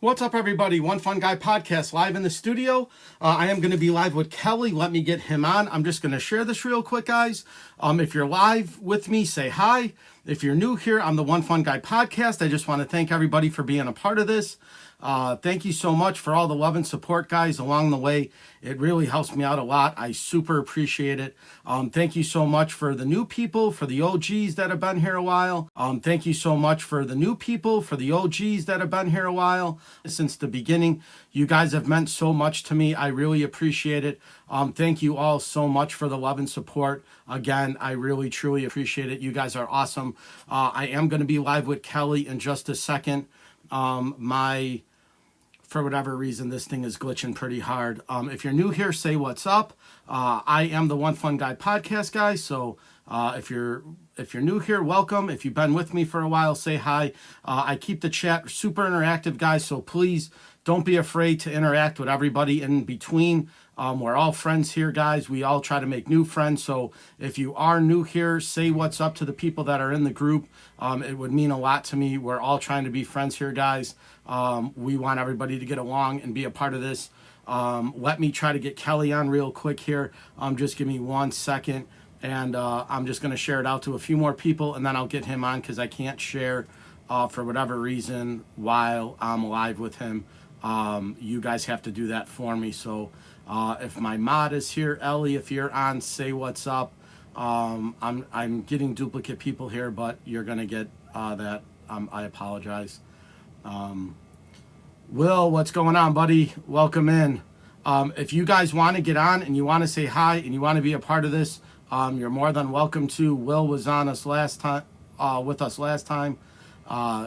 What's up, everybody? One Fun Guy Podcast live in the studio. I am going to be live with Kelly. Let me get him on. I'm just going to share this real quick, guys. If you're live with me, say hi. If you're new here on the One Fun Guy Podcast, I just want to thank everybody for being a part of this. Thank you so much for all the love and support, guys, along the way. It really helps me out a lot. I super appreciate it. Thank you so much for the new people, for the OGs that have been here a while. Thank you so much for the new people, for the OGs that have been here a while. Since the beginning, you guys have meant so much to me. I really appreciate it. Thank you all so much for the love and support. Again, I really, truly appreciate it. You guys are awesome. I am going to be live with Kelly in just a second. For whatever reason, this thing is glitching pretty hard. If you're new here, say what's up. I am the One Fun Guy Podcast guy. So if you're new here, welcome. If you've been with me for a while, say hi. I keep the chat super interactive, guys. So please don't be afraid to interact with everybody in between. We're all friends here, guys. We all try to make new friends. So if you are new here, say what's up to the people that are in the group. It would mean a lot to me. We're all trying to be friends here, guys. We want everybody to get along and be a part of this. Let me try to get Kelly on real quick here. Just give me 1 second. And I'm just going to share it out to a few more people, and then I'll get him on because I can't share for whatever reason while I'm live with him. You guys have to do that for me. So if my mod is here, Ellie, if you're on, say what's up. I'm getting duplicate people here, but you're going to get that. I apologize. Will, what's going on, buddy? Welcome in. If you guys want to get on and you want to say hi and you want to be a part of this, you're more than welcome to. Will was on us last time, with us last time.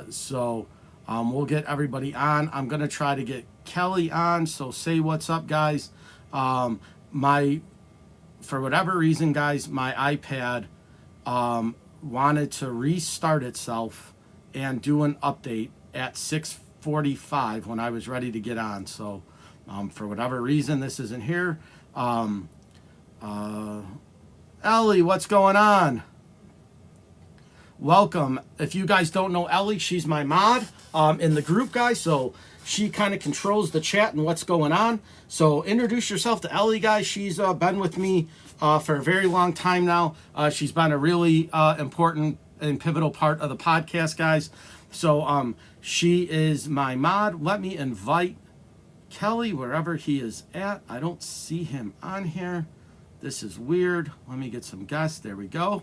So we'll get everybody on. I'm going to try to get Kelly on. So say what's up, guys. For whatever reason, guys, my iPad wanted to restart itself and do an update at 6:45 when I was ready to get on. So for whatever reason, this isn't here. Ellie, what's going on? Welcome. If you guys don't know Ellie, she's my mod in the group, guys. So she kind of controls the chat and what's going on. So introduce yourself to Ellie, guys. She's been with me for a very long time now. She's been a really important and pivotal part of the podcast, guys. So she is my mod. Let me invite Kelly wherever he is at. I don't see him on here. This is weird. Let me get some guests. There we go.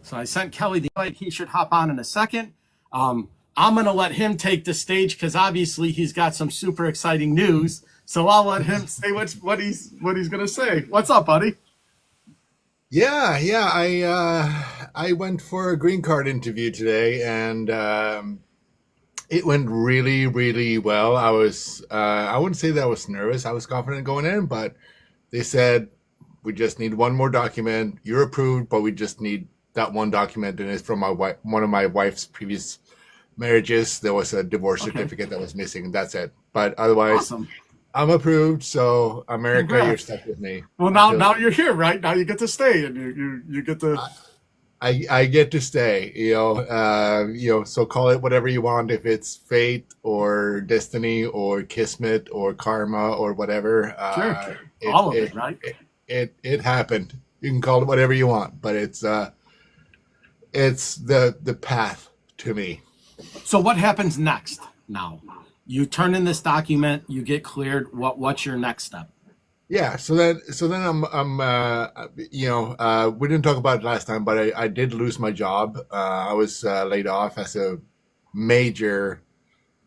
So I sent Kelly the invite. He should hop on in a second. I'm going to let him take the stage because obviously he's got some super exciting news. So I'll let him say what he's going to say. What's up, buddy? Yeah. I went for a green card interview today, and it went really, really well. I wouldn't say that I was nervous. I was confident going in, but they said, we just need one more document. You're approved, but we just need that one document, and it's from my wife, one of my wife's previous marriages. There was a divorce certificate that was missing. That's it. But otherwise, Awesome. I'm approved. So America, Congrats. You're stuck with me. Well, now you're here, right? Now you get to stay, and you get to. I get to stay. So call it whatever you want. If it's fate or destiny or kismet or karma or whatever. Sure. All of it, right? It happened. You can call it whatever you want, but it's the path to me. So what happens next now? You turn in this document, you get cleared. What's your next step? Yeah. So then I'm we didn't talk about it last time, but I did lose my job. I was laid off as a major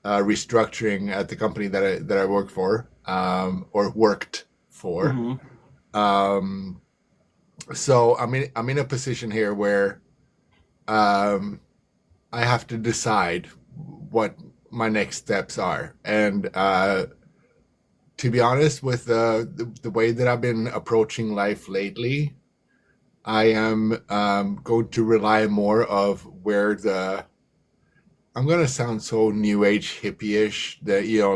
restructuring at the company that I work for, or worked for. Mm-hmm. So I'm in a position here where I have to decide what my next steps are. And to be honest, with the way that I've been approaching life lately, I am going to rely more of where I'm gonna sound so new age hippie-ish that No.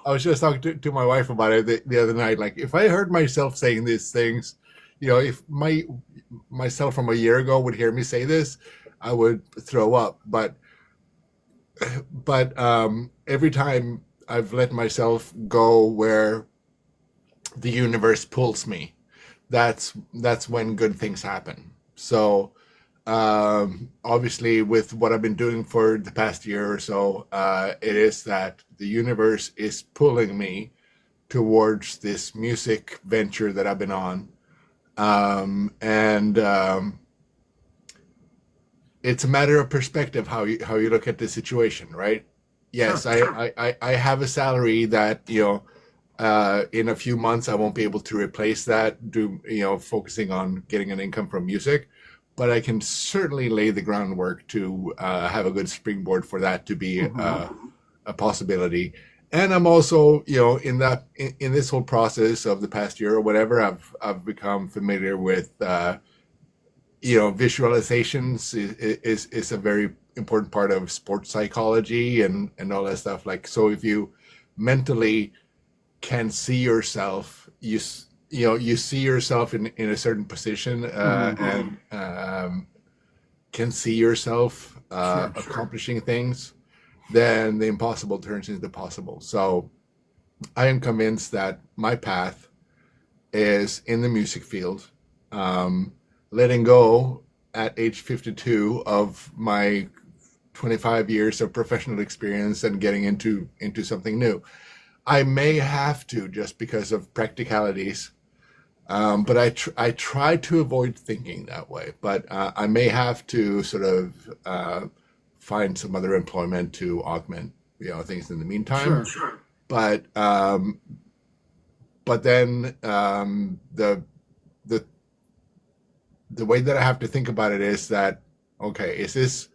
I was just talking to my wife about it the other night. Like, if I heard myself saying these things, if myself from a year ago would hear me say this, I would throw up. But but every time I've let myself go where the universe pulls me, that's when good things happen. So obviously, with what I've been doing for the past year or so, it is that the universe is pulling me towards this music venture that I've been on. And it's a matter of perspective how you look at the situation, right? Yes, Sure. I have a salary that, in a few months I won't be able to replace that, focusing on getting an income from music, but I can certainly lay the groundwork to have a good springboard for that to be Hmm. a possibility. And I'm also, in this whole process of the past year or whatever, I've become familiar with visualizations is a very important part of sports psychology and all that stuff. Like, so if you mentally can see yourself, you see yourself in a certain position, Hmm. and can see yourself Sure. accomplishing things, then the impossible turns into possible. So I am convinced that my path is in the music field, letting go at age 52 of my 25 years of professional experience and getting into something new. I may have to, just because of practicalities, but I try to avoid thinking that way. But I may have to sort of find some other employment to augment things in the meantime. Sure. But then the the way that I have to think about it is that, okay, is this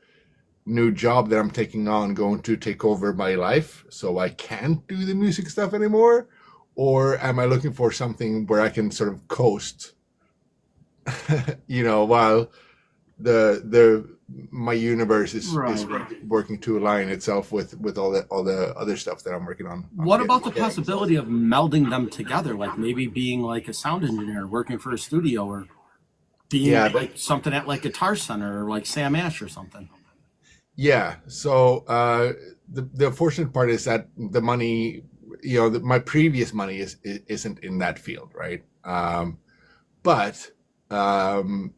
new job that I'm taking on going to take over my life so I can't do the music stuff anymore? Or am I looking for something where I can sort of coast, while the my universe is Right. working to align itself with all the other stuff that I'm working on What about the getting myself. possibility of melding them together? Like maybe being like a sound engineer, working for a studio, or being Yeah, like something at like Guitar Center or like Sam Ash or something. yeah. So the unfortunate part is that the money, my previous money isn't in that field, right? But um,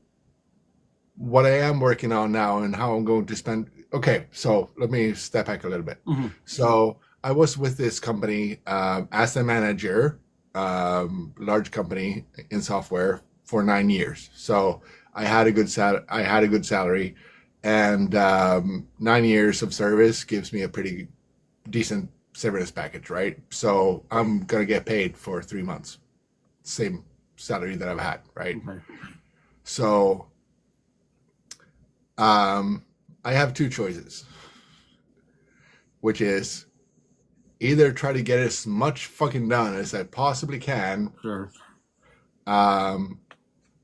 what I am working on now and how I'm going to spend. Okay, so let me step back a little bit. Hmm. So I was with this company as a manager, large company in software for 9 years. So I had a good salary, and 9 years of service gives me a pretty decent severance package, right? So I'm gonna get paid for 3 months, same salary that I've had, right? Okay. So um, I have two choices, which is either try to get as much fucking done as I possibly can, Sure. um,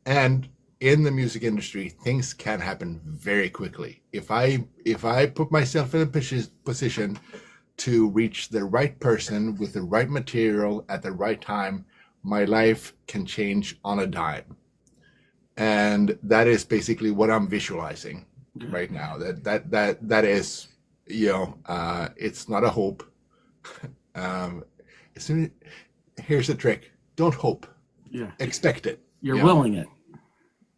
and in the music industry, things can happen very quickly. If I put myself in a position to reach the right person with the right material at the right time, my life can change on a dime. And that is basically what I'm visualizing Yeah. right now. That is, it's not a hope. Um, as soon Here's the trick: don't hope, Yeah. expect it. You're willing it.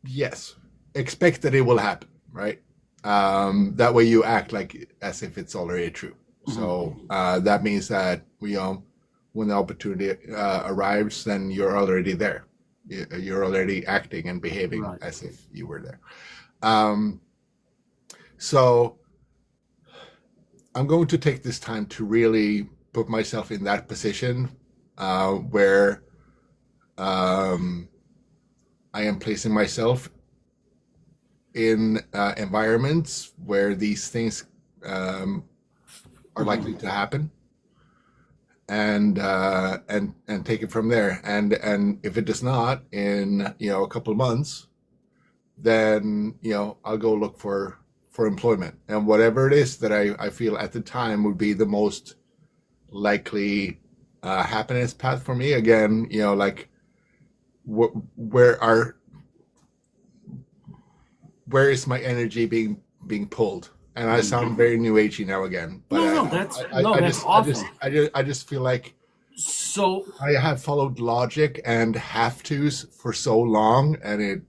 Yes, expect that it will happen. Right. That way you act like as if it's already true. Hmm. So that means that when the opportunity arrives, then you're already there. You're already acting and behaving Right. as if you were there. Um, so I'm going to take this time to really put myself in that position where um, I am placing myself in environments where these things um, are likely Hmm. to happen, and take it from there. And if it does not in a couple of months, then I'll go look for employment, and whatever it is that I feel at the time would be the most likely happiness path for me. Again, like wh- where are where is my energy being pulled and I sound very new agey now again, but No, no, that's awesome. I just feel like So I have followed logic and have tos for so long, and it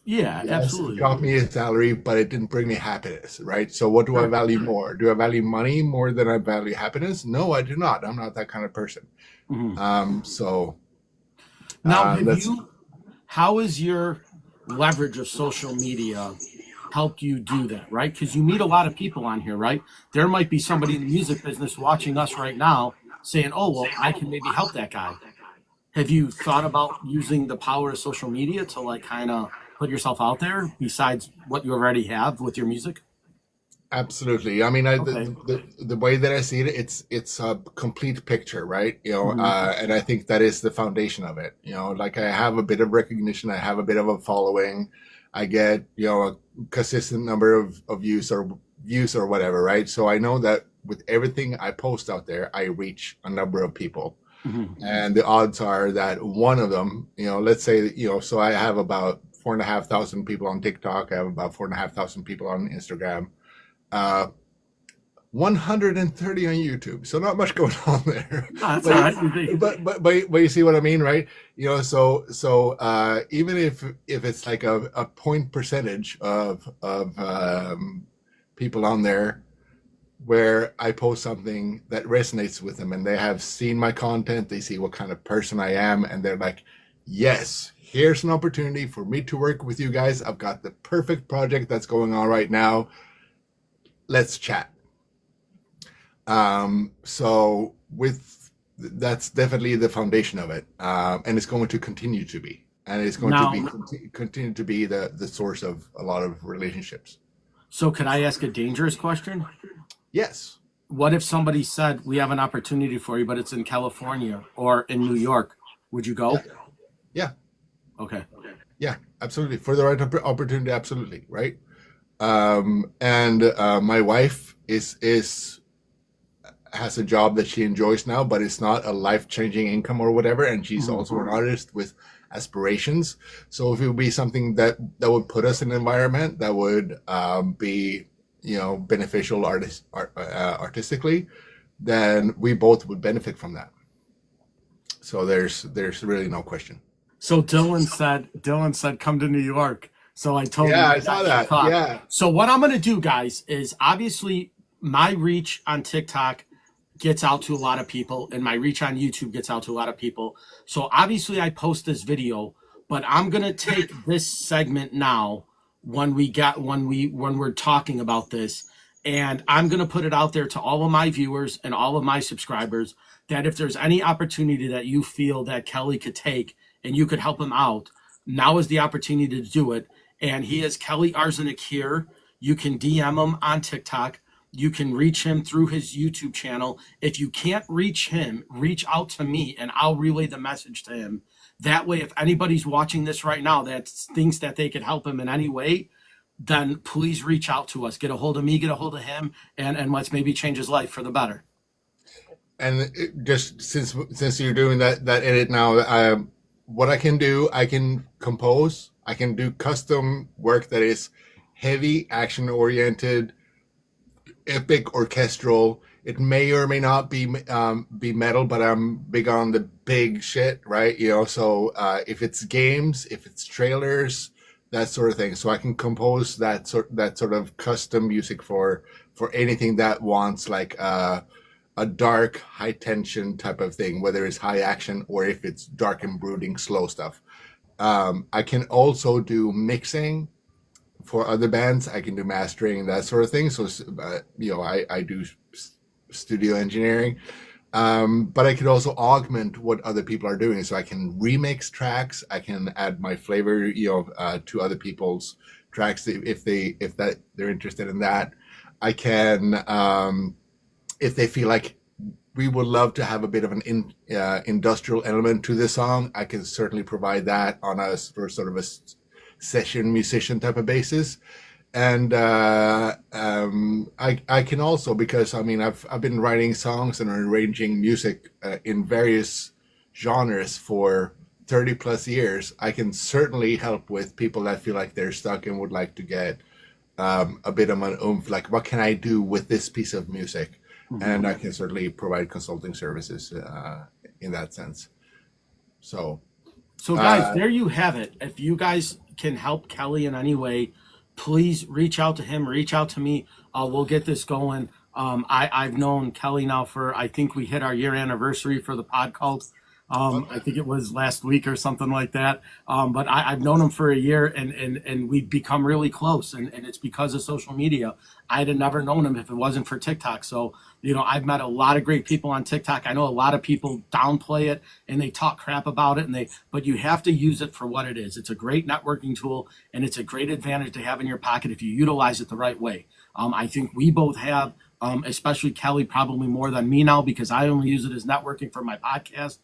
yeah, yes, it absolutely. got me a salary, but it didn't bring me happiness, right? So what do I Sure. value more? Do I value money more than I value happiness? No, I do not. I'm not that kind of person. Mhm. So Now, have that's you? How is your leverage of social media helped you do that, right? Because you meet a lot of people on here, right? There might be somebody in the music business watching us right now saying, oh, well, I can maybe help that guy. Have you thought about using the power of social media to like kind of put yourself out there besides what you already have with your music? absolutely. I mean, Okay. the way that I see it, it's a complete picture, right? Hmm. And I think that is the foundation of it. Like I have a bit of recognition, I have a bit of a following, I get a consistent number of views or whatever, right? So I know that with everything I post out there, I reach a number of people, Hmm. and the odds are that one of them, let's say, so I have about 4,500 people on TikTok, I have about 4,500 people on Instagram, uh, 130 on YouTube. So not much going on there. No, that's but all right. but you see what I mean, right? So even if it's like a point percentage of people on there where I post something that resonates with them and they have seen my content, they see what kind of person I am, and they're like, yes, here's an opportunity for me to work with you guys. I've got the perfect project that's going on right now. Let's chat. So with that's definitely the foundation of it, and it's going to continue to be, and it's going to be Now, continue to be the source of a lot of relationships. so could I ask a dangerous question? Yes. What if somebody said, we have an opportunity for you, but it's in California or in New York? Would you Yeah. go? Yeah. Okay. Yeah. Absolutely. For the right opportunity, absolutely. Right. And my wife is has a job that she enjoys now, but it's not a life changing income or whatever. And she's Mhm. also an artist with aspirations. So if it would be something that would put us in an environment that would be beneficial artistically, then we both would benefit from that. So there's really no question. So Dylan said, come to New York. So I told him Yeah, you I saw guys should that. talk. Yeah. So what I'm going to do, guys, is obviously my reach on TikTok gets out to a lot of people and my reach on YouTube gets out to a lot of people. So obviously I post this video, but I'm going to take this segment now when we're talking about this, and I'm going to put it out there to all of my viewers and all of my subscribers that if there's any opportunity that you feel that Kelly could take and you could help him out, now is the opportunity to do it. And he is Kelly Arsenik here. You can DM him on TikTok. You can reach him through his YouTube channel. If you can't reach him, reach out to me and I'll relay the message to him. That way, if anybody's watching this right now that thinks that they could help him in any way, then please reach out to us. Get a hold of me, get a hold of him, and let's maybe change his life for the better. And just since you're doing that edit now, what I can do, I can compose, I can do custom work that is heavy, action oriented, epic, orchestral. It may or may not be metal, but I'm big on the big shit, right? So if it's games, if it's trailers, that sort of thing. So I can compose that sort of custom music for anything that wants like a dark, high tension type of thing, whether it's high action or if it's dark and brooding, slow stuff. I can also do mixing for other bands. I can do mastering, that sort of thing. So, I do studio engineering, but I could also augment what other people are doing. So I can remix tracks. I can add my flavor, to other people's tracks if they're interested in that. I can, if they feel like we would love to have a bit of an industrial element to this song, I can certainly provide that on us for sort of a session musician type of basis. And I can also, because I mean I've been writing songs and arranging music in various genres for 30 plus years. I can certainly help with people that feel like they're stuck and would like to get a bit of an oomph, like what can I do with this piece of music, and I can certainly provide consulting services in that sense. So So, guys, there you have it. If you guys can help Kelly in any way, please reach out to him, reach out to me. We'll get this going. I've known Kelly now for, I think we hit our year anniversary for the pod cult. I think it was last week or something like that. But I've known him for a year, and we've become really close. And it's because of social media. I'd have never known him if it wasn't for TikTok. So, I've met a lot of great people on TikTok. I know a lot of people downplay it and they talk crap about it, but you have to use it for what it is. It's a great networking tool, and it's a great advantage to have in your pocket if you utilize it the right way. I think we both have. Especially Kelly, probably more than me now, because I only use it as networking for my podcast.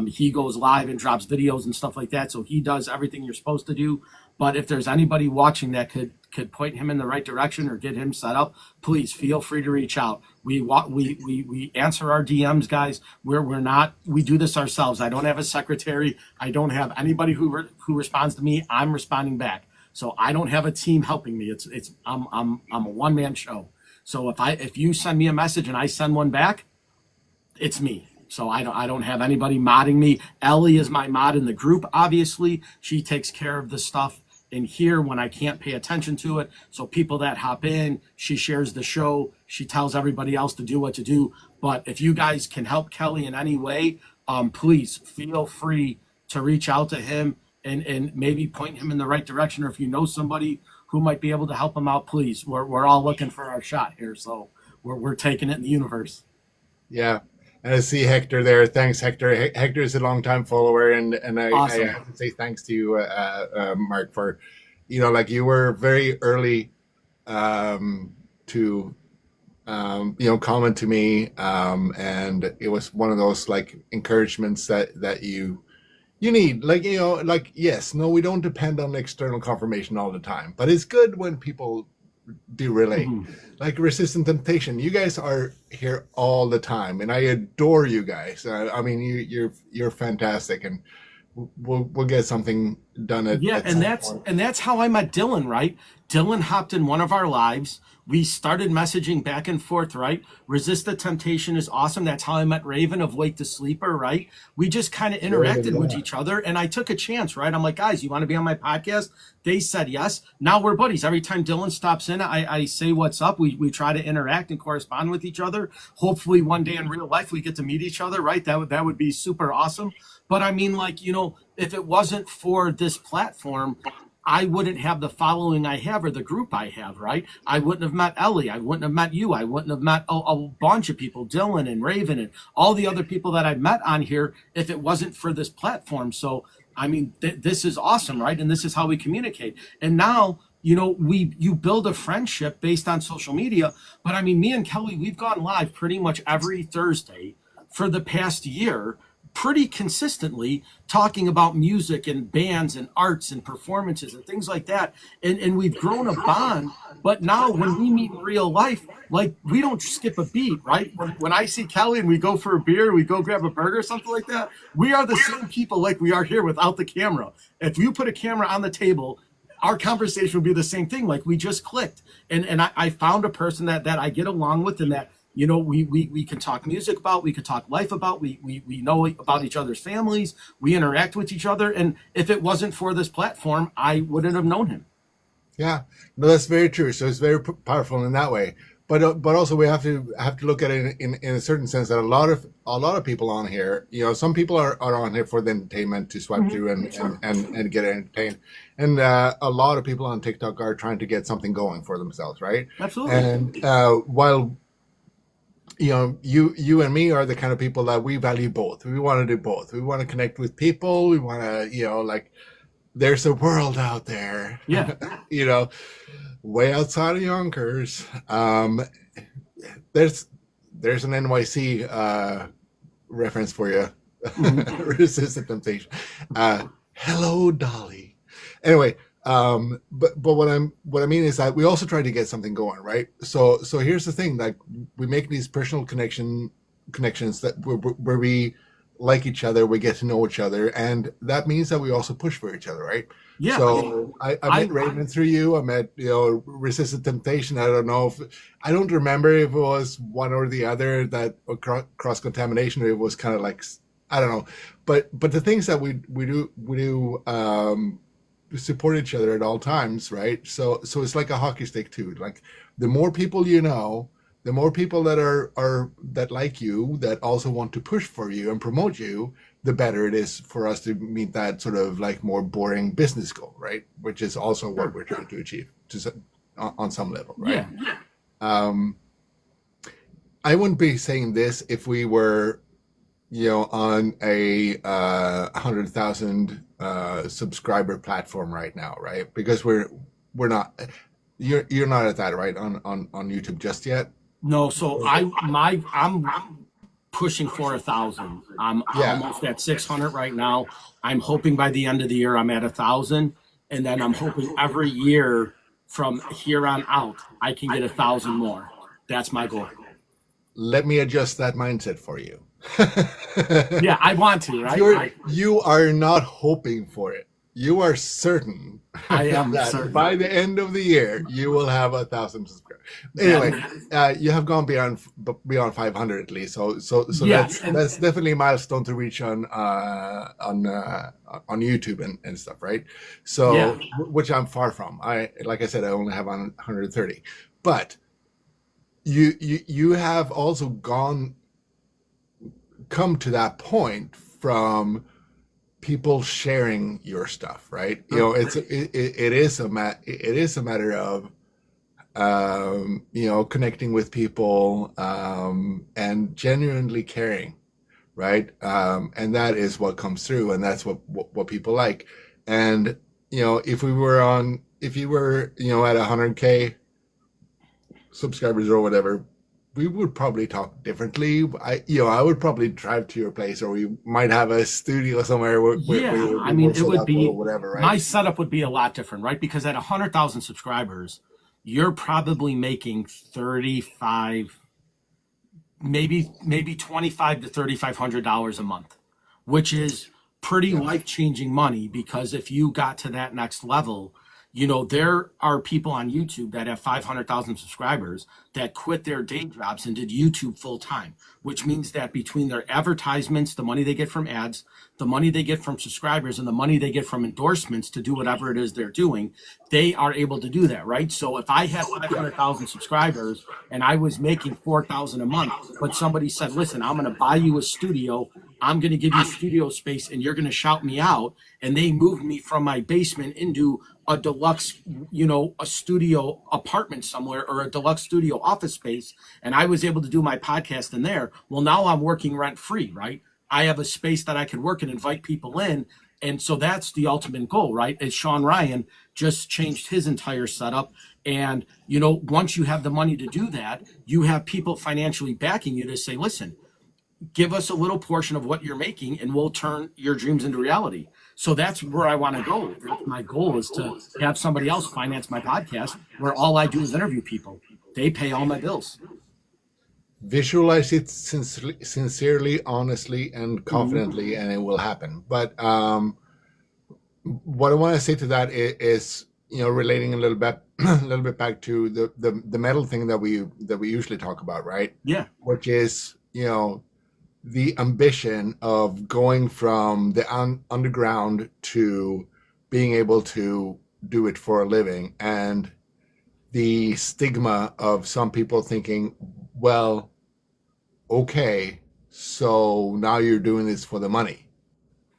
He goes live and drops videos and stuff like that, so he does everything you're supposed to do. But if there's anybody watching that could point him in the right direction or get him set up, please feel free to reach out. We answer our DMs, guys. We do this ourselves. I don't have a secretary. I don't have anybody who responds to me. I'm responding back. So I don't have a team helping me. I'm a one-man show. So if you send me a message and I send one back, it's me. So I don't have anybody modding me. Ellie is my mod in the group. Obviously, she takes care of the stuff in here when I can't pay attention to it. So people that hop in, she shares the show. She tells everybody else to do what to do. But if you guys can help Kelly in any way, please feel free to reach out to him and maybe point him in the right direction. Or if you know somebody who might be able to help him out, please. We're all looking for our shot here, so we're taking it in the universe. Yeah, and I see Hector there. Thanks, Hector. Hector is a longtime follower, and Awesome. I have to say thanks to you, Mark, for like you were very early to comment to me, and it was one of those like encouragements that you need, yes, no, we don't depend on external confirmation all the time, but it's good when people do relate. Like Resistant Temptation, you guys are here all the time, and I adore you guys. I mean, you're fantastic, and we'll get something done at and that's how I met Dylan, right? Dylan hopped in one of our lives. We started messaging back and forth, right? Resist the Temptation is awesome. That's how I met Raven of Wake the Sleeper, right? We just kind of interacted with each other, and I took a chance, right? I'm like, guys, you want to be on my podcast? They said yes. Now we're buddies. Every time Dylan stops in, I say what's up. We try to interact and correspond with each other. Hopefully one day in real life we get to meet each other, right? That would be super awesome. But I mean, if it wasn't for this platform, I wouldn't have the following I have or the group I have, right? I wouldn't have met Ellie. I wouldn't have met you. I wouldn't have met a bunch of people, Dylan and Raven and all the other people that I've met on here if it wasn't for this platform. So, I mean, this is awesome, right? And this is how we communicate. And now, you build a friendship based on social media. But I mean, me and Kelly, we've gone live pretty much every Thursday for the past year, pretty consistently talking about music and bands and arts and performances and things like that. And we've grown a bond. But now when we meet in real life, like we don't skip a beat, right? When I see Kelly and we go for a beer, we go grab a burger, something like that, we are the same people like we are here without the camera. If you put a camera on the table, our conversation would be the same thing. Like we just clicked. And I found a person that I get along with, and that we can talk music about, we could talk life about, we know about each other's families, we interact with each other. And if it wasn't for this platform, I wouldn't have known him. Yeah, no, that's very true. So it's very powerful in that way. But also we have to look at it in a certain sense that a lot of people on here, some people are on here for the entertainment, to swipe through and get entertained, and a lot of people on TikTok are trying to get something going for themselves, right? Absolutely. And while you and me are the kind of people that we value both. We want to do both. We want to connect with people. We want to, there's a world out there. Yeah. Way outside of Yonkers. There's an NYC reference for you. Resistant Temptation. Hello, Dolly. Anyway, but what I mean is that we also try to get something going, right? So here's the thing: like we make these personal connections that where we like each other, we get to know each other, and that means that we also push for each other, right? Yeah, I mean, So I I met Raven through you. I met, Resist the Temptation. I don't know if I don't remember if it was one or the other that cross contamination, or it was kind of like, I don't know. But the things that we do support each other at all times, right? So it's like a hockey stick too. Like the more people you know, the more people that are that like you, that also want to push for you and promote you, the better it is for us to meet that sort of like more boring business goal, right? Which is also what sure. we're trying to achieve on some level, right? Yeah, Um, I wouldn't be saying this if we were, on a 100,000 subscriber platform right now, right? Because we're not. You're not at that, right, on YouTube just yet. no. So I'm pushing for 1,000. I'm Yeah. almost at 600 right now. I'm hoping by the end of the year I'm at 1,000, and then I'm hoping every year from here on out I can get 1,000 more. That's my goal. Let me adjust that mindset for you. Yeah, I want to, right? You are not hoping for it. You are certain I am that certain. by the end of the year you will have 1,000 subscribers. Anyway, you have gone beyond 500 at least. So Yeah, that's definitely a milestone to reach on YouTube and stuff, right? So yeah, which I'm far from. Like I said, I only have 130, but you have also come to that point from people sharing your stuff, right? It is a matter of connecting with people, and genuinely caring, right? And that is what comes through, and that's what people like. And if you were at 100K subscribers or whatever, we would probably talk differently. I would probably drive to your place, or we might have a studio somewhere where yeah. we would I be mean, more it set would up be or whatever, right? my setup would be a lot different, right? Because at 100,000 subscribers, you're probably making 35, maybe 25 to $3,500 a month, which is pretty Yeah. life-changing money. Because if you got to that next level, there are people on YouTube that have 500,000 subscribers that quit their day jobs and did YouTube full time, which means that between their advertisements, the money they get from ads, the money they get from subscribers, and the money they get from endorsements to do whatever it is they're doing, they are able to do that, right? So if I had 500,000 subscribers and I was making 4,000 a month, but somebody said, "Listen, I'm going to buy you a studio. I'm going to give you studio space, and you're going to shout me out," and they moved me from my basement into a deluxe, a studio apartment somewhere, or a deluxe studio office space, and I was able to do my podcast in there. Well, now I'm working rent free, right? I have a space that I can work and invite people in. And so that's the ultimate goal, right? As Sean Ryan just changed his entire setup. And, once you have the money to do that, you have people financially backing you to say, "Listen, give us a little portion of what you're making and we'll turn your dreams into reality." So that's where I want to go. My goal is to have somebody else finance my podcast, where all I do is interview people. They pay all my bills. Visualize it sincerely, honestly, and confidently, and it will happen. But what I want to say to that is, relating a little bit, a little bit back to the metal thing that we usually talk about, right? Yeah. Which is, the ambition of going from the underground to being able to do it for a living, and the stigma of some people thinking, well, okay, so now you're doing this for the money,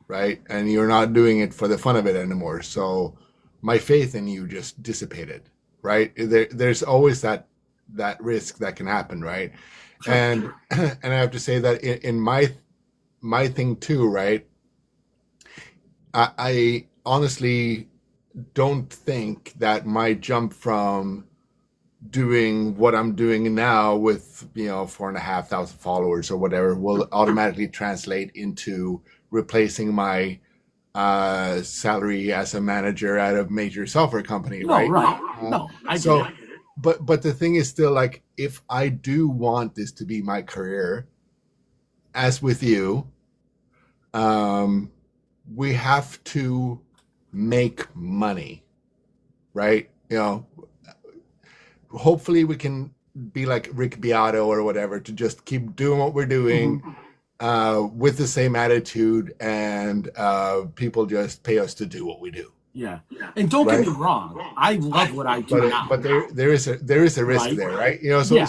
right? And you're not doing it for the fun of it anymore. So my faith in you just dissipated, right? There's always that risk that can happen, right? Sure. And I have to say that in my thing too, right? I honestly don't think that my jump from doing what I'm doing now with 4,500 followers or whatever will automatically translate into replacing my salary as a manager at a major software company, No, right? right. No, I So, get it. but the thing is still, like, if I do want this to be my career, as with you, we have to make money, right? Hopefully we can be like Rick Beato or whatever, to just keep doing what we're doing with the same attitude, and people just pay us to do what we do. Yeah. And don't get me wrong, I love what I do now. But there is a risk there, right? So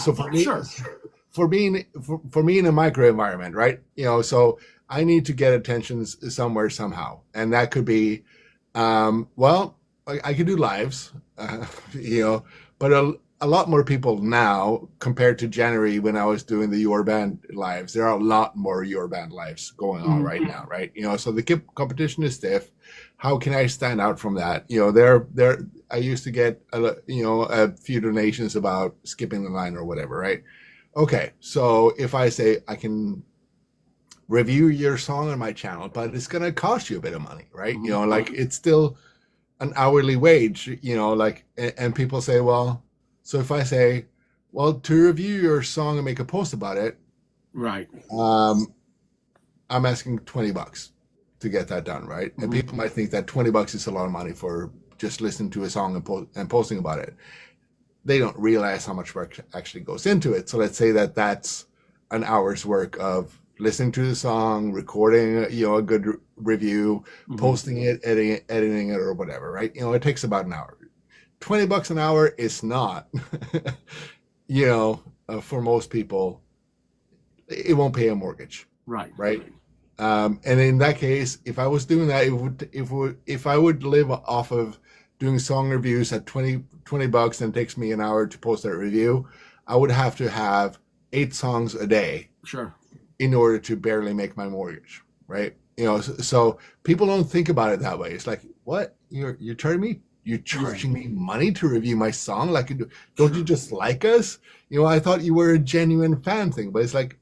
for me, for me in a micro environment, right? So I need to get attention somewhere somehow, and that could be, well, I could do lives, but a lot more people now compared to January when I was doing the Your Band lives. There are a lot more Your Band lives going on right now, right? So the competition is stiff. How can I stand out from that? I used to get a few donations about skipping the line or whatever, right? Okay, so if I say I can review your song on my channel, but it's gonna cost you a bit of money, right? Like it's still an hourly wage, and people say, well, so if I say, well, to review your song and make a post about it, right? I'm asking $20 to get that done, right? And people might think that $20 is a lot of money for just listening to a song and posting about it. They don't realize how much work actually goes into it. So let's say that that's an hour's work of listening to the song, recording, a good review, posting it, editing it, or whatever, right? It takes about an hour. $20 an hour is not, for most people, it won't pay a mortgage. Right. And in that case, if I was doing that, if I would live off of doing song reviews at $20 and it takes me an hour to post that review, I would have to have 8 songs a day. Sure. In order to barely make my mortgage, right? So people don't think about it that way. It's like, what? You're charging me money to review my song? Like, don't you just like us? I thought you were a genuine fan thing, but it's like,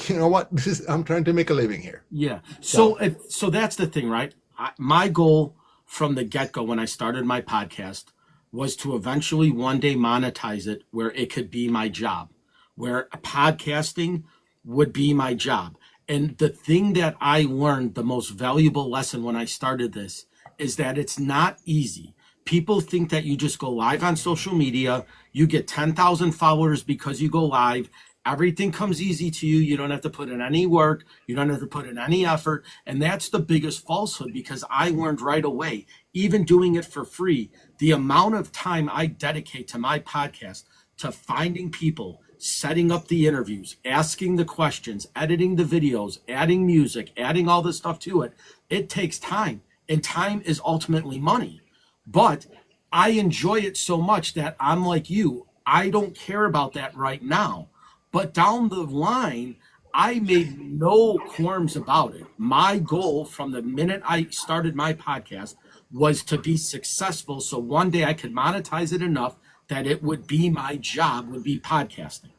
you know what? I'm trying to make a living here. Yeah. So that's the thing, right? My goal from the get-go when I started my podcast was to eventually one day monetize it where it could be my job, where podcasting would be my job. And the thing that I learned, the most valuable lesson when I started this, is that it's not easy. People think that you just go live on social media, you get 10,000 followers because you go live, everything comes easy to you, you don't have to put in any work, you don't have to put in any effort. And that's the biggest falsehood, because I learned right away, even doing it for free, the amount of time I dedicate to my podcast, to finding people, setting up the interviews, asking the questions, editing the videos, adding music, adding all this stuff to it, it takes time. And time is ultimately money. But I enjoy it so much that I'm like you, I don't care about that right now. But down the line, I made no qualms about it. My goal from the minute I started my podcast was to be successful, so one day I could monetize it enough that it would be my job, would be podcasting.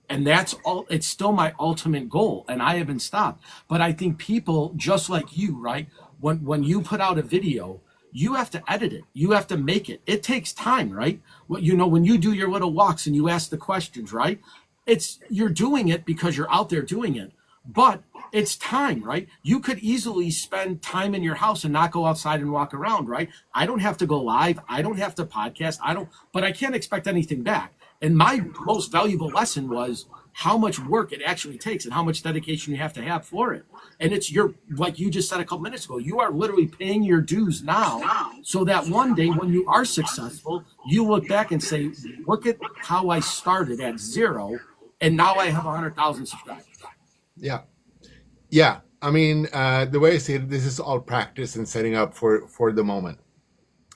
And that's all. It's still my ultimate goal, and I haven't stopped. But I think people just like you, right? When you put out a video, you have to edit it. You have to make it. It takes time, right? When you do your little walks and you ask the questions, right? You're doing it because you're out there doing it, but it's time, right? You could easily spend time in your house and not go outside and walk around, right? I don't have to go live. I don't have to podcast. But I can't expect anything back. And my most valuable lesson was how much work it actually takes and how much dedication you have to have for it. And like you just said a couple minutes ago, you are literally paying your dues now so that one day when you are successful, you look back and say, look at how I started at 0 and now I have 100,000 subscribers. Yeah. Yeah. I mean, the way I see it, this is all practice and setting up for the moment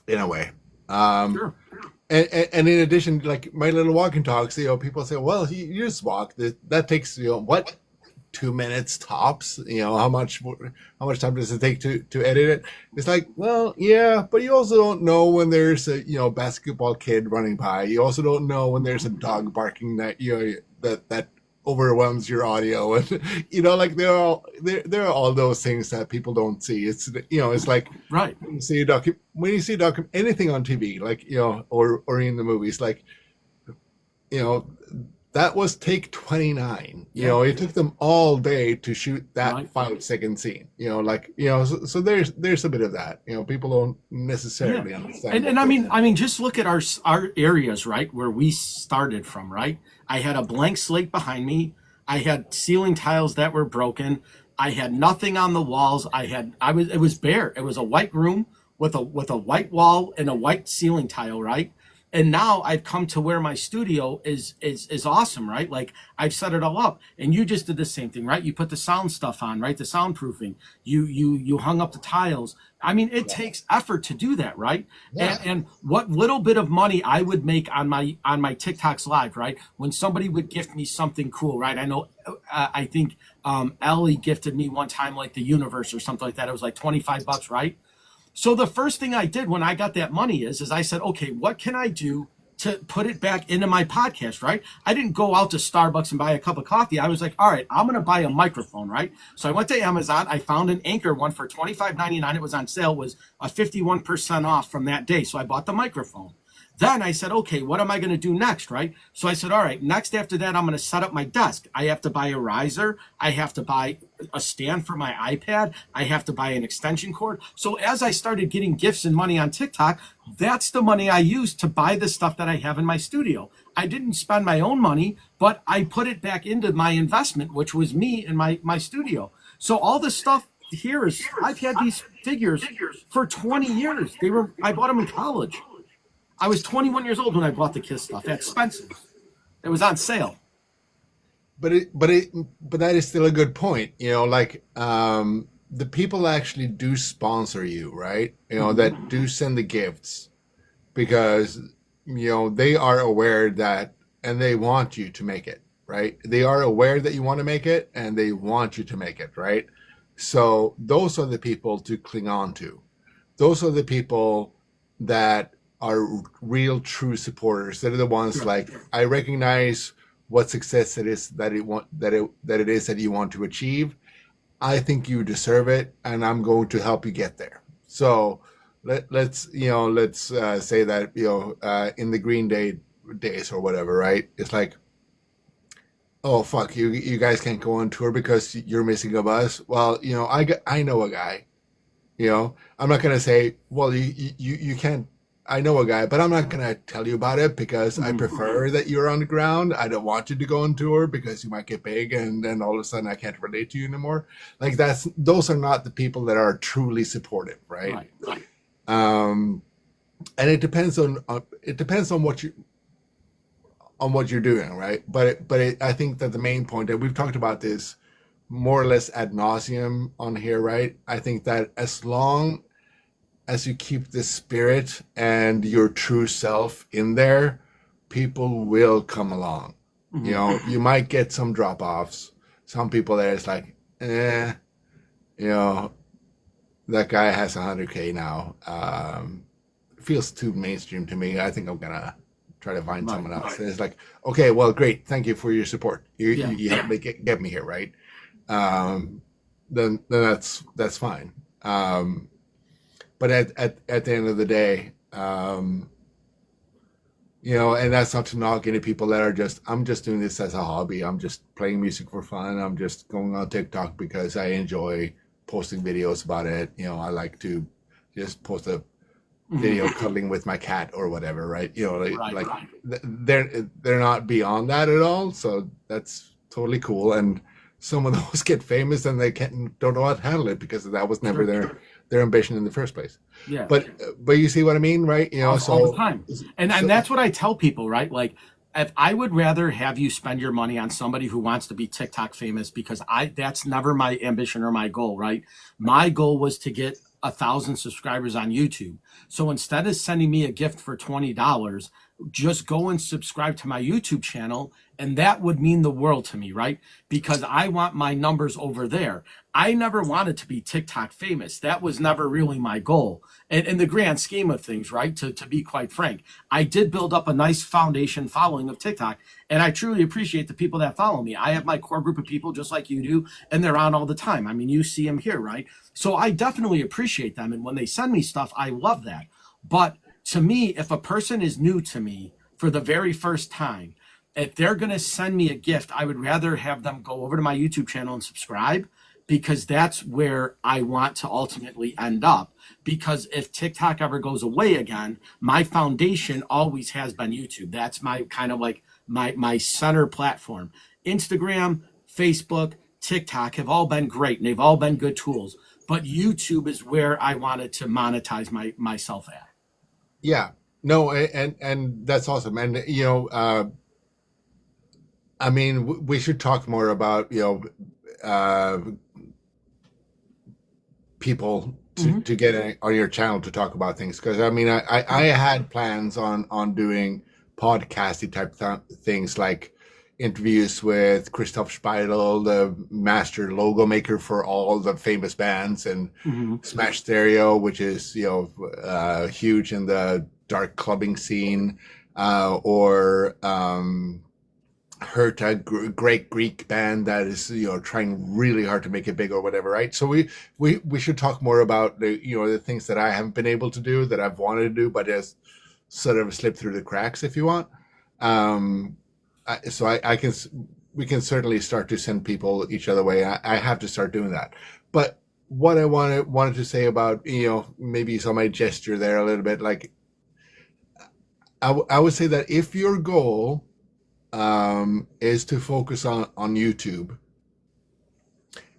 in a way. Sure. And in addition, like my little walking talks, people say, well, you just walk. That takes, 2 minutes tops. How much time does it take to edit it? It's like, well, yeah, but you also don't know when there's a, basketball kid running by. You also don't know when there's a dog barking that, that overwhelms your audio. And, like there are all those things that people don't see. It's, it's like, right. When you see anything on TV, like, or in the movies, like, that was take 29. Yeah. It took them all day to shoot that Right. 5 second scene. So there's a bit of that. People don't Yeah. necessarily understand And what I goes mean, in. I mean, just look at our areas, right, where we started from, right? I had a blank slate behind me. I had ceiling tiles that were broken. I had nothing on the walls. It was bare. It was a white room with a white wall and a white ceiling tile, right? And now I've come to where my studio is awesome, right? Like I've set it all up, and you just did the same thing, right? You put the sound stuff on, right? The soundproofing. You hung up the tiles. I mean, it takes effort to do that, right? Yeah. And what little bit of money I would make on my TikToks live, right? When somebody would gift me something cool, right? I know, I think Ellie gifted me one time like the universe or something like that. It was like $25, right? So the first thing I did when I got that money is I said, okay, what can I do to put it back into my podcast, right? I didn't go out to Starbucks and buy a cup of coffee. I was like, all right, I'm going to buy a microphone, right? So I went to Amazon. I found an Anchor one for $25.99. It was on sale. It was a 51% off from that day. So I bought the microphone. Then I said, okay, what am I going to do next, right? So I said, all right, next after that, I'm going to set up my desk. I have to buy a riser. I have to buy a stand for my iPad. I have to buy an extension cord. So as I started getting gifts and money on TikTok, that's the money I used to buy the stuff that I have in my studio. I didn't spend my own money, but I put it back into my investment, which was me and my studio. So all this stuff here is, I've had these figures for 20 years. I bought them in college. I was 21 years old when I bought the Kiss stuff at Spencer's. It was on sale. But that is still a good point. The people actually do sponsor you, right? That do send the gifts because they are aware that, and they want you to make it, right? They are aware that you want to make it, and they want you to make it, right? So those are the people to cling on to. Those are the people that are real true supporters. They're the ones like, I recognize what success it is that it is that you want to achieve. I think you deserve it, and I'm going to help you get there. So let's say that in the Green Day days or whatever, right? It's like, oh fuck, you guys can't go on tour because you're missing a bus. Well, I know a guy. I'm not gonna say, well, you can't. I know a guy, but I'm not going to tell you about it because I prefer that you're on the ground. I don't want you to go on tour because you might get big and then all of a sudden I can't relate to you anymore. Like those are not the people that are truly supportive, right? Right. And it depends on what you're doing, right? I think that the main point, and we've talked about this more or less ad nauseum on here, right? I think that as long as you keep the spirit and your true self in there, people will come along. You might get some drop-offs. Some people there is like, that guy has 100K now. Feels too mainstream to me. I think I'm gonna try to find someone else. Right. And it's like, okay, well, great. Thank you for your support. You helped me get me here, right? Then that's fine. But at the end of the day, and that's not to knock any people that are I'm just doing this as a hobby. I'm just playing music for fun. I'm just going on TikTok because I enjoy posting videos about it. I like to just post a video cuddling with my cat or whatever, right? They're not beyond that at all. So that's totally cool. And some of those get famous and they don't know how to handle it because that was never their ambition in the first place. Yeah. But you see what I mean, right? All the time. And that's what I tell people, right? Like, if I would rather have you spend your money on somebody who wants to be TikTok famous, because that's never my ambition or my goal, right? My goal was to get 1,000 subscribers on YouTube. So instead of sending me a gift for $20, just go and subscribe to my YouTube channel, and that would mean the world to me, right? Because I want my numbers over there. I never wanted to be TikTok famous. That was never really my goal. And in the grand scheme of things, right? To be quite frank, I did build up a nice foundation following of TikTok, and I truly appreciate the people that follow me. I have my core group of people just like you do, and they're on all the time. I mean, you see them here, right? So I definitely appreciate them, and when they send me stuff, I love that. But to me, if a person is new to me for the very first time, if they're going to send me a gift, I would rather have them go over to my YouTube channel and subscribe, because that's where I want to ultimately end up. Because if TikTok ever goes away again, my foundation always has been YouTube. That's my kind of like my center platform. Instagram, Facebook, TikTok have all been great, and they've all been good tools. But YouTube is where I wanted to monetize myself at. Yeah. No, and that's awesome. And I mean, we should talk more about people to get on your channel to talk about things, because I mean, I had plans on doing podcasty type things, like interviews with Christoph Speidel, the master logo maker for all the famous bands, and Smash Stereo, which is huge in the dark clubbing scene, or Herta, great Greek band that is trying really hard to make it big or whatever, right? So we should talk more about the things that I haven't been able to do, that I've wanted to do, but has sort of slipped through the cracks, if you want. So we can certainly start to send people each other way. I have to start doing that. But what I wanted to say about, maybe you saw my gesture there a little bit, like I would say that if your goal is to focus on YouTube,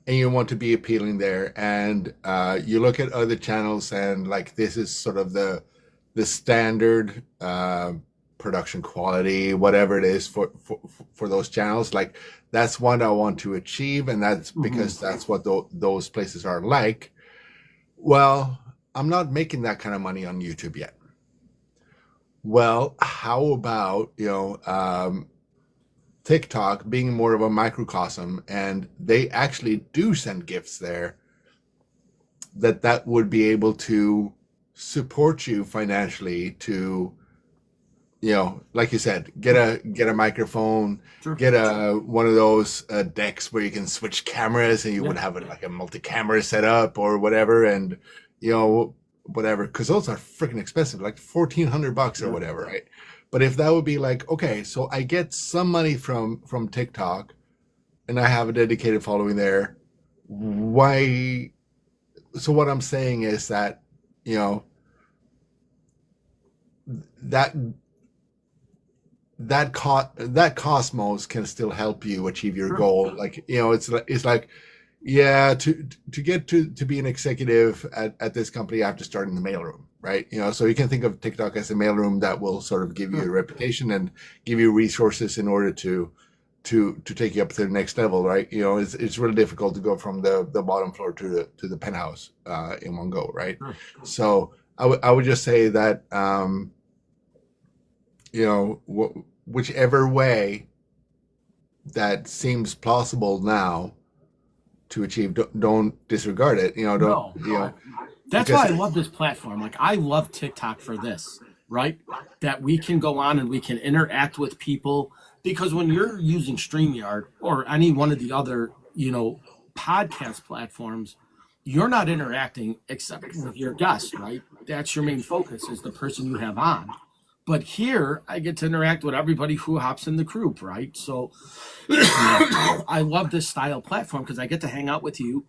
and you want to be appealing there, and you look at other channels, and like this is sort of the standard production quality, whatever it is for those channels, like that's what I want to achieve, and that's because that's what those places are like. Well, I'm not making that kind of money on YouTube yet. Well, how about TikTok being more of a microcosm, and they actually do send gifts there, that would be able to support you financially to, like you said, get a microphone, Sure. get one of those decks where you can switch cameras, and you would have like a multi-camera setup or whatever, and whatever, because those are freaking expensive, like $1,400 or whatever, right? But if that would be like, okay, so I get some money from TikTok, and I have a dedicated following there, why? So what I'm saying is that that cosmos can still help you achieve your goal. Like it's like, yeah, to get to be an executive at this company, I have to start in the mailroom, right? So you can think of TikTok as a mailroom that will sort of give you a reputation and give you resources in order to take you up to the next level, right? It's really difficult to go from the bottom floor to the penthouse in one go, right? So I would just say that whichever way that seems plausible now to achieve, don't disregard it. That's why I love this platform. Like, I love TikTok for this, right? That we can go on and we can interact with people, because when you're using StreamYard or any one of the other, podcast platforms, you're not interacting except with your guest, right? That's your main focus, is the person you have on. But here, I get to interact with everybody who hops in the group, right? So I love this style platform because I get to hang out with you.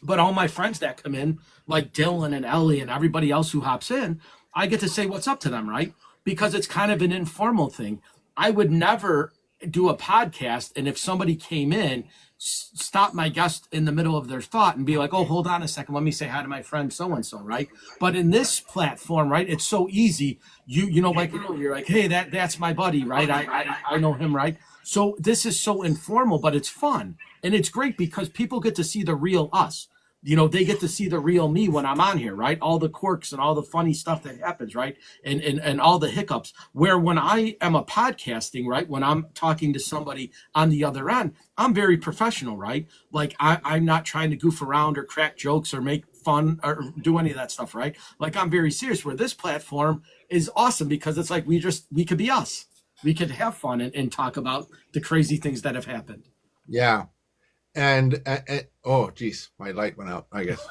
But all my friends that come in, like Dylan and Ellie and everybody else who hops in, I get to say what's up to them, right? Because it's kind of an informal thing. I would never do a podcast, and if somebody came in, stop my guest in the middle of their thought and be like, oh, hold on a second, let me say hi to my friend so-and-so, right? But in this platform, right, it's so easy. You're like, hey, that's my buddy, right? I know him, right? So this is so informal, but it's fun. And it's great because people get to see the real us. They get to see the real me when I'm on here, right? All the quirks and all the funny stuff that happens, right? And all the hiccups. Where when I am a podcasting, right? When I'm talking to somebody on the other end, I'm very professional, right? Like I'm not trying to goof around or crack jokes or make fun or do any of that stuff, right? Like I'm very serious, where this platform is awesome because it's like we could be us. We could have fun and talk about the crazy things that have happened. Yeah. And oh, geez, my light went out, I guess.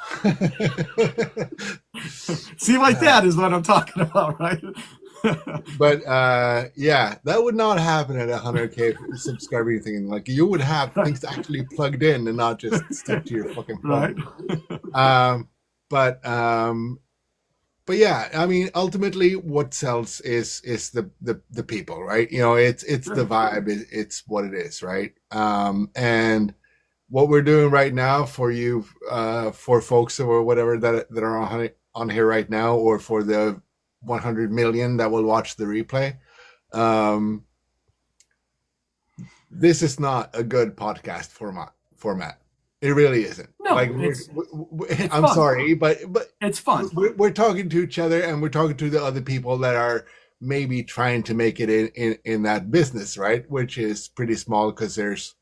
See, like that is what I'm talking about, right? But yeah, that would not happen at 100K subscriber thing. Like you would have things actually plugged in and not just stuck to your fucking Right. phone. Um, but but yeah, I mean, ultimately, what sells is the people, right? You know, it's the Sure. vibe, it's what it is, right? And what we're doing right now for you, for folks or whatever that are on here right now, or for the 100 million that will watch the replay, um, this is not a good podcast format. It really isn't. No, Like it's I'm fun. sorry, but It's fun. we're talking to each other and we're talking to the other people that are maybe trying to make it in that business, right? Which is pretty small because there's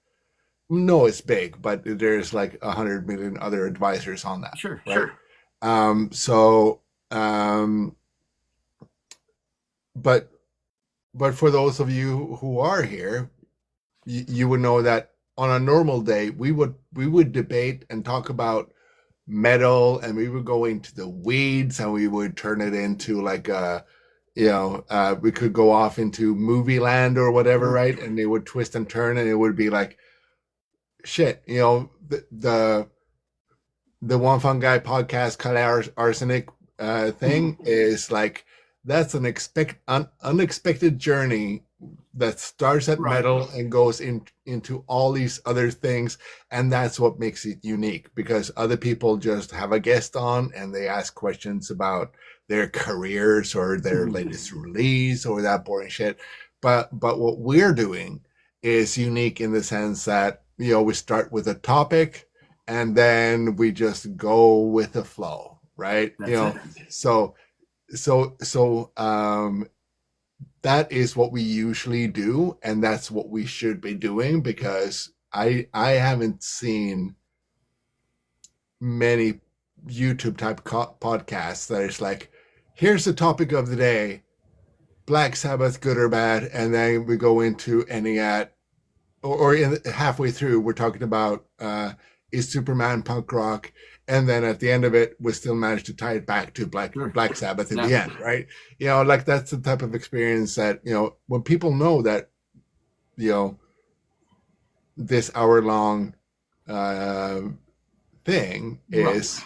no, it's big, but there's like 100 million other advisors on that, Sure. right? Sure. So, but for those of you who are here, you would know that on a normal day we would debate and talk about metal, and we would go into the weeds, and we would turn it into like a, we could go off into movie land or whatever, right? And it would twist and turn, and it would be like shit. The One Fun Guy podcast, Color Arsenic thing is like, that's an unexpected journey that starts at Right. metal and goes into all these other things, and that's what makes it unique, because other people just have a guest on and they ask questions about their careers or their latest release or that boring shit. But what we're doing is unique in the sense that, we start with a topic and then we just go with the flow, right? That's it. So that is what we usually do, and that's what we should be doing, because I haven't seen many YouTube type podcasts that is like, here's the topic of the day, Black Sabbath, good or bad, and then we go into any halfway through we're talking about is Superman punk rock, and then at the end of it we still manage to tie it back to Black Sabbath in the end, right? Like that's the type of experience that, when people know that, this hour-long thing is,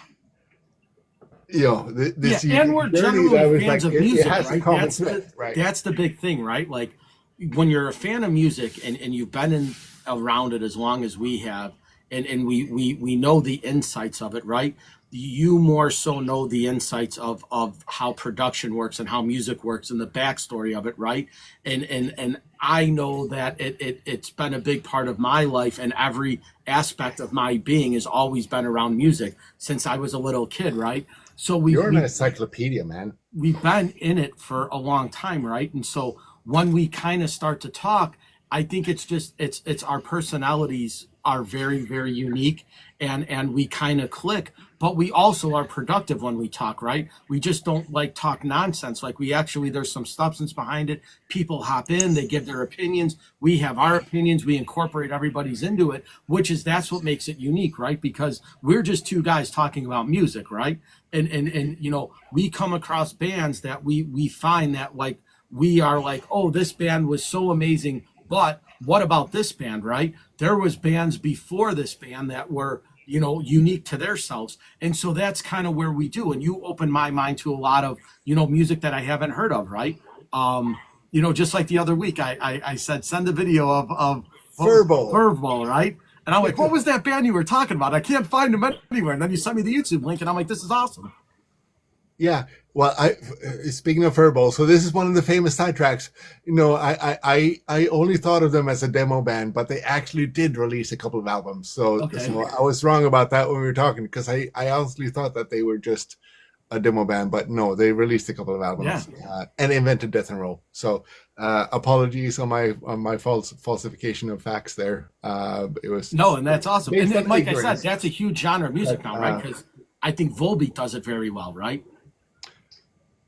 this and we're generally fans of music, right? Right? That's the big thing, right? Like when you're a fan of music and you've been around it as long as we have, and we know the insights of it, right? You more so know the insights of how production works and how music works and the backstory of it, right? And I know that it's been a big part of my life, and every aspect of my being has always been around music since I was a little kid, right? So you're an encyclopedia, man. We've been in it for a long time, right? And so when we kind of start to talk, I think it's our personalities are very, very unique, and we kind of click, but we also are productive when we talk, right? We just don't like talk nonsense. Like there's some substance behind it. People hop in, they give their opinions. We have our opinions. We incorporate everybody's into it, that's what makes it unique, right? Because we're just two guys talking about music, right? And we come across bands that we find that like, we are like, oh, this band was so amazing, but what about this band, right? There was bands before this band that were, unique to themselves. And so that's kind of where we do. And you open my mind to a lot of, music that I haven't heard of, right? Just like the other week, I said, send a video of Furball, right? And I'm like, what was that band you were talking about? I can't find them anywhere. And then you sent me the YouTube link, and I'm like, this is awesome. Yeah. Well, speaking of Furball, so this is one of the famous sidetracks. I only thought of them as a demo band, but they actually did release a couple of albums. So I was wrong about that when we were talking, because I honestly thought that they were just a demo band, but no, they released a couple of albums and invented Death and Roll. So apologies on my falsification of facts there. It was and that's awesome. And then, like I said, that's a huge genre of music now, right? Because I think Volbeat does it very well, right?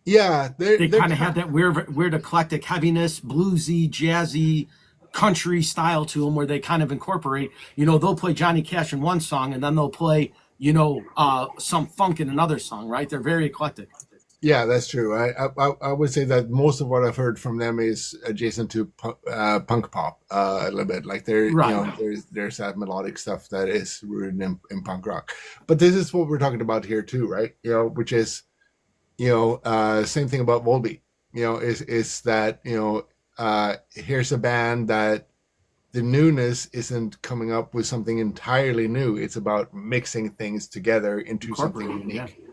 Yeah, they kind of have that weird eclectic heaviness, bluesy, jazzy, country style to them, where they kind of incorporate. They'll play Johnny Cash in one song, and then they'll play some funk in another song, right? They're very eclectic. Yeah, that's true. I would say that most of what I've heard from them is adjacent to punk pop a little bit. Like Right. there's that melodic stuff that is rooted in punk rock. But this is what we're talking about here too, right? Which is same thing about Volbeat. Is that here's a band that the newness isn't coming up with something entirely new. It's about mixing things together into something Incorporated. Yeah. unique,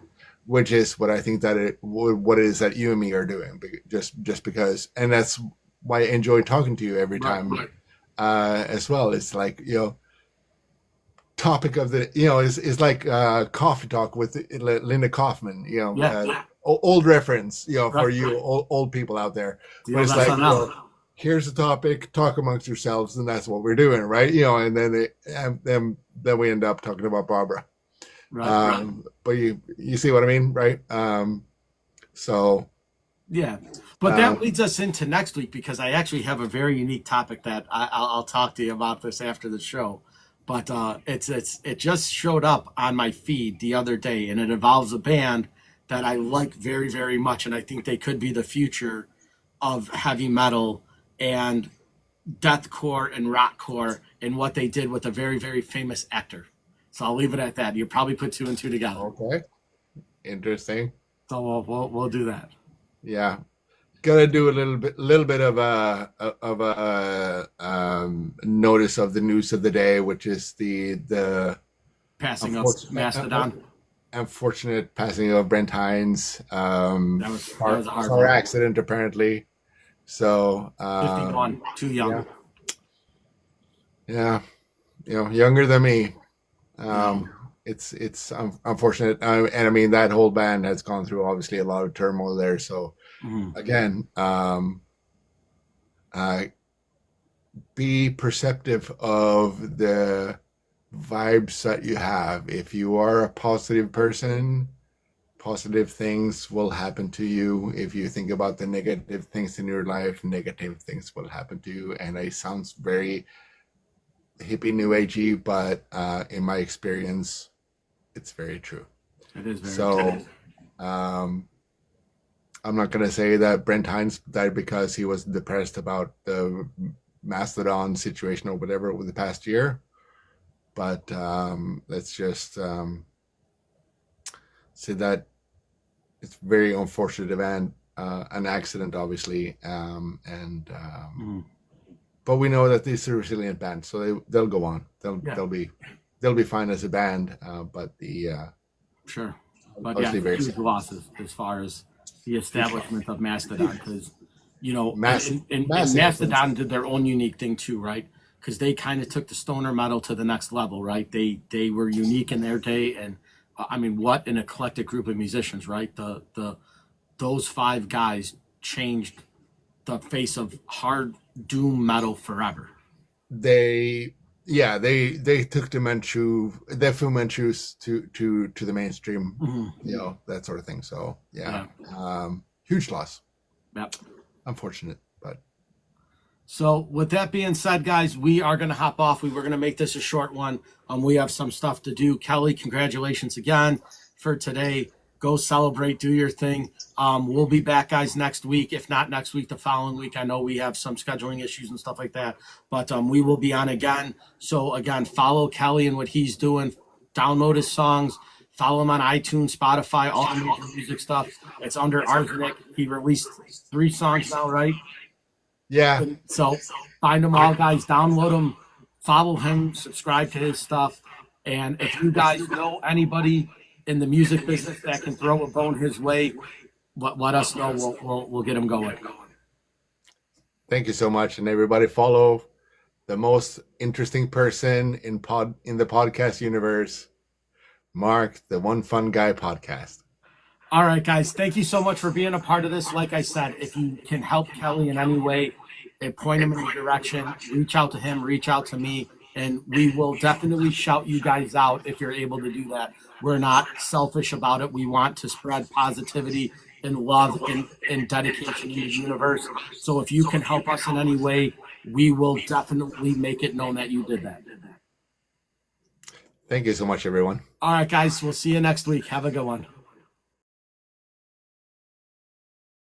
which is what I think that what it is that you and me are doing. Just because, and that's why I enjoy talking to you every Right. time, as well. It's like topic of the is like coffee talk with Linda Kaufman. Yeah. Old reference. For Right. you old people out there. The But old it's like SNL. here's the topic, talk amongst yourselves, and that's what we're doing, right? And then we end up talking about Barbara. Right. But you see what I mean, right? So Yeah, but um, that leads us into next week because I actually have a very unique topic that I'll talk to you about this after the show. But it just showed up on my feed the other day, and it involves a band that I like very very much, and I think they could be the future of heavy metal and deathcore and rockcore, and what they did with a very very famous actor. So I'll leave it at that. You probably put two and two together. okay, interesting. So we'll do that. Yeah, gotta do a little bit of a notice of the news of the day, which is the Passing of unfortunate, Mastodon. unfortunate passing of Brent Hines. That was a hard Car one. accident apparently. So 51, too young. yeah, younger than me. Yeah. It's unfortunate, and I mean that whole band has gone through obviously a lot of turmoil there. So Mhm. again, be perceptive of the vibes that you have. If you are a positive person, positive things will happen to you. If you think about the negative things in your life, negative things will happen to you. And it sounds very hippie new agey, but in my experience, it's very true. It is very So um, I'm not going to say that Brent Hines died because he was depressed about the Mastodon situation or whatever over the past year, but let's just say that it's very unfortunate event, an accident, obviously, Mhm. but we know that this is a resilient band, so they'll go on. Yeah. They'll be fine as a band, but Sure. But yeah, obviously very huge sad. losses as far as the establishment of Mastodon, because Massive, and massive Mastodon did their own unique thing too, right? Because they kind of took the stoner metal to the next level, right? They were unique in their day, and I mean, what an eclectic group of musicians, right? The those five guys changed the face of hard doom metal forever. they they took the Fu Manchus to the mainstream, Mhm. that sort of thing. So Yeah. huge loss, Yep. unfortunate, but So with that being said, guys, we are going to hop off. We were going to make this a short one. We have some stuff to do. Kelly, congratulations again for today. Go celebrate, do your thing. We'll be back, guys, next week. If not next week, the following week. I know we have some scheduling issues and stuff like that, but we will be on again. So again, follow Kelly and what he's doing. Download his songs. Follow him on iTunes, Spotify, all the major music stuff. It's under Arsenic. He released 3 songs now, right? yeah, So find them all, guys. Download them, follow him, subscribe to his stuff. And if you guys know anybody in the music business that can throw a bone his way, let us know. We'll get him going. thank you so much, and everybody follow the most interesting person in the podcast universe, Mark, the One Fun Guy podcast. All right, guys. Thank you so much for being a part of this. Like I said, if you can help Kelly in any way and point him in the direction, reach out to him, reach out to me, and we will definitely shout you guys out if you're able to do that. We're not selfish about it. We want to spread positivity and love and dedication in the universe. So if you can help us in any way, we will definitely make it known that you did that. Thank you so much, everyone. All right, guys. We'll see you next week. Have a good one.